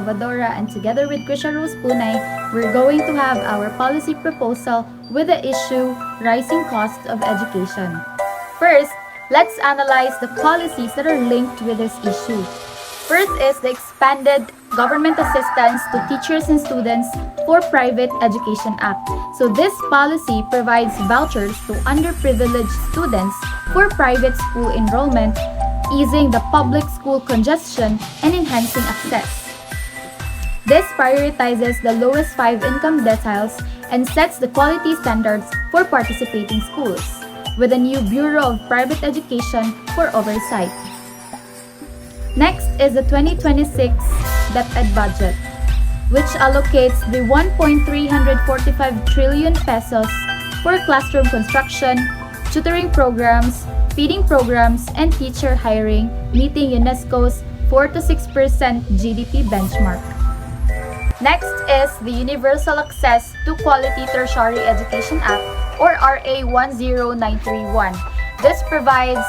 Salvadora, and together with Krisha Rose Punay, we're going to have our policy proposal with the issue rising costs of education. First, let's analyze the policies that are linked with this issue. First is the expanded government assistance to teachers and students for Private Education Act. So this policy provides vouchers to underprivileged students for private school enrollment, easing the public school congestion and enhancing access. This prioritizes the lowest 5 income deciles and sets the quality standards for participating schools, with a new Bureau of Private Education for oversight. Next is the 2026 DepEd budget, which allocates the 1.345 trillion pesos for classroom construction, tutoring programs, feeding programs, and teacher hiring, meeting UNESCO's 4 to 6% GDP benchmark. Next is the Universal Access to Quality Tertiary Education Act, or RA 10931. This provides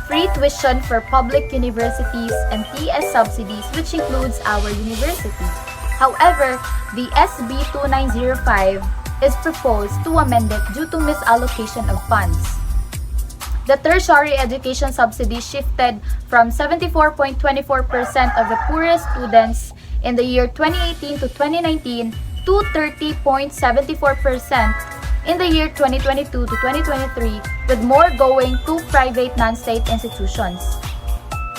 free tuition for public universities and TS subsidies, which includes our university. However, the SB 2905 is proposed to amend it due to misallocation of funds. The tertiary education subsidy shifted from 74.24% of the poorest students in the year 2018 to 2019 to 30.74% in the year 2022 to 2023, with more going to private non-state institutions.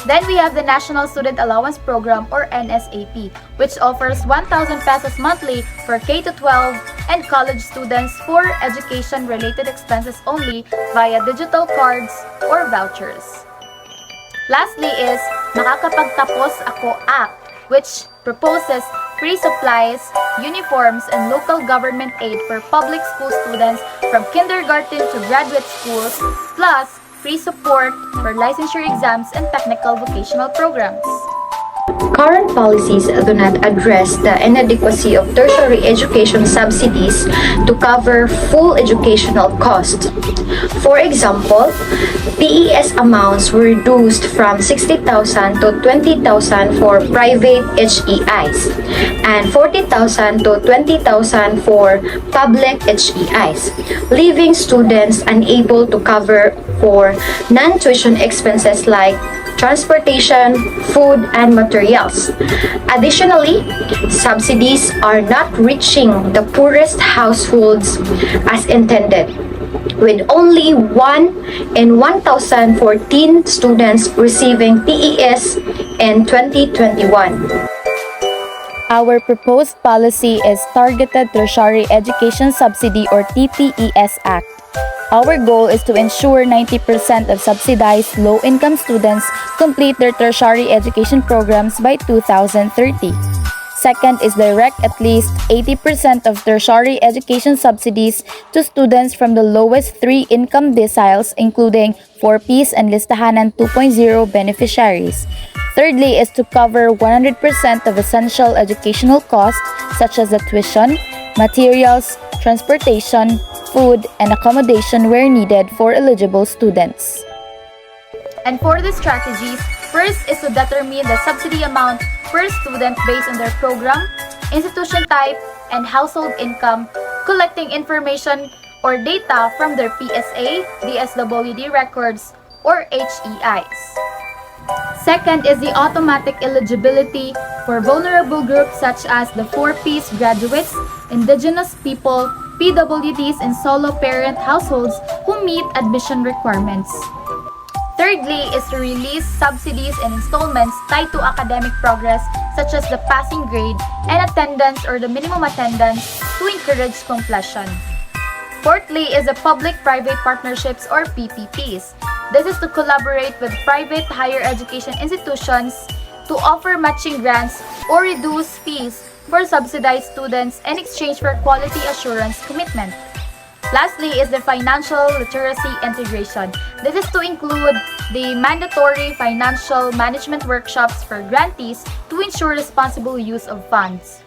Then we have the National Student Allowance Program, or NSAP, which offers 1,000 pesos monthly for K-12 and college students for education-related expenses only via digital cards or vouchers. Lastly is Makakapagtapos Ako Act, which proposes free supplies, uniforms, and local government aid for public school students from kindergarten to graduate schools, plus free support for licensure exams and technical vocational programs. Current policies do not address the inadequacy of tertiary education subsidies to cover full educational cost. For example, PES amounts were reduced from 60,000 to 20,000 for private HEIs and 40,000 to 20,000 for public HEIs, leaving students unable to cover for non-tuition expenses like transportation, food, and materials. Additionally, subsidies are not reaching the poorest households as intended, with only 1 in 1,014 students receiving PES in 2021. Our proposed policy is Targeted Tertiary Education Subsidy, or TTES Act. Our goal is to ensure 90% of subsidized low-income students complete their tertiary education programs by 2030. Second is direct at least 80% of tertiary education subsidies to students from the lowest 3 income deciles, including 4Ps and Listahanan 2.0 beneficiaries. Thirdly is to cover 100% of essential educational costs such as the tuition, materials, transportation, food, and accommodation where needed for eligible students. And for the strategies, first is to determine the subsidy amount per student based on their program, institution type, and household income, collecting information or data from their PSA, DSWD records, or HEIs. Second is the automatic eligibility for vulnerable groups such as the 4Ps graduates, indigenous people, PWDs, and solo parent households who meet admission requirements. Thirdly is to release subsidies and installments tied to academic progress such as the passing grade and attendance or the minimum attendance to encourage completion. Fourthly is the public-private partnerships, or PPPs. This is to collaborate with private higher education institutions to offer matching grants or reduce fees for subsidized students in exchange for quality assurance commitment. Lastly is the financial literacy integration. This is to include the mandatory financial management workshops for grantees to ensure responsible use of funds.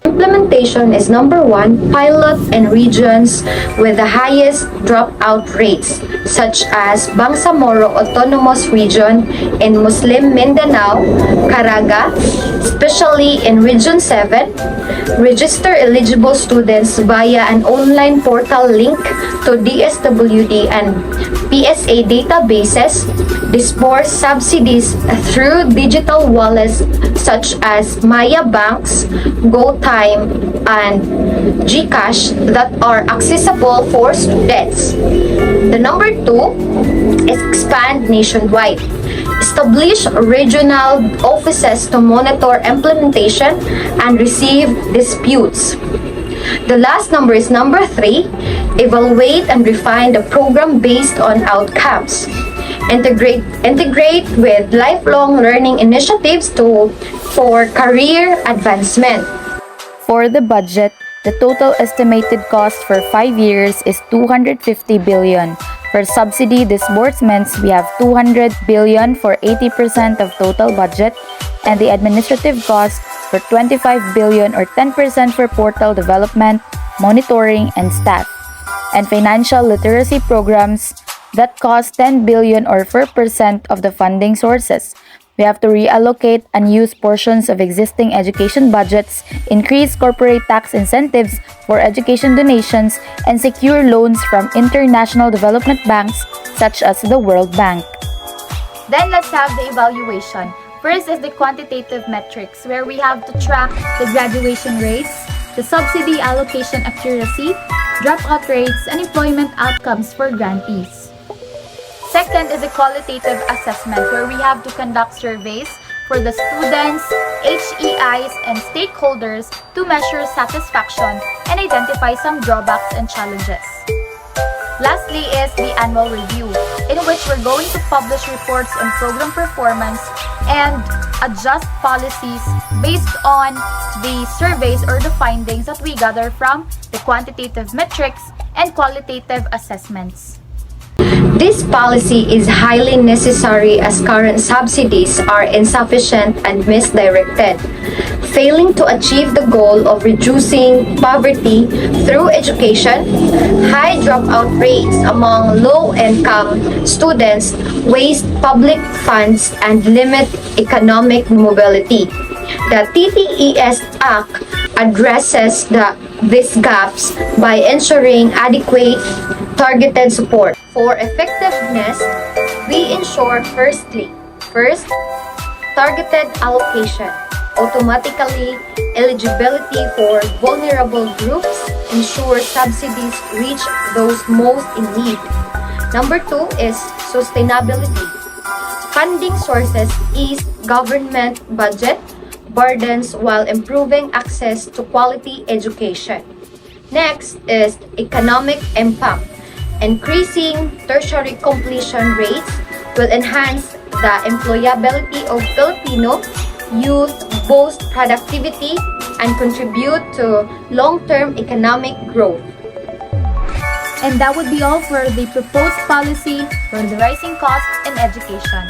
Implementation is number 1, pilot in regions with the highest dropout rates, such as Bangsamoro Autonomous Region in Muslim Mindanao, Caraga, especially in Region 7. Register eligible students via an online portal link to DSWD and PSA databases, disburse subsidies through digital wallets such as Maya Banks, GoTime, and GCash that are accessible for students. The number 2 is expand nationwide. Establish regional offices to monitor implementation and receive disputes. The last number is number 3. Evaluate and refine the program based on outcomes. Integrate with lifelong learning initiatives for career advancement. For the budget, the total estimated cost for 5 years is 250 billion. For subsidy disbursements, we have 200 billion for 80% of total budget, and the administrative cost for 25 billion or 10% for portal development, monitoring, and staff. And financial literacy programs that cost 10 billion or 4% of the funding sources. We have to reallocate unused portions of existing education budgets, increase corporate tax incentives for education donations, and secure loans from international development banks such as the World Bank. Then let's have the evaluation. First is the quantitative metrics, where we have to track the graduation rates, the subsidy allocation accuracy, dropout rates, and employment outcomes for grantees. Second is a qualitative assessment, where we have to conduct surveys for the students, HEIs, and stakeholders to measure satisfaction and identify some drawbacks and challenges. Lastly is the annual review, in which we're going to publish reports on program performance and adjust policies based on the surveys or the findings that we gather from the quantitative metrics and qualitative assessments. This policy is highly necessary as current subsidies are insufficient and misdirected, failing to achieve the goal of reducing poverty through education. High dropout rates among low-income students waste public funds and limit economic mobility. The TTES Act addresses these gaps by ensuring adequate targeted support. For effectiveness, we ensure first, targeted allocation, automatically eligibility for vulnerable groups, ensure subsidies reach those most in need. Number 2 is sustainability. Funding sources ease government budget burdens while improving access to quality education. Next is economic impact. Increasing tertiary completion rates will enhance the employability of Filipino youth, boost productivity, and contribute to long-term economic growth. And that would be all for the proposed policy for the rising costs in education.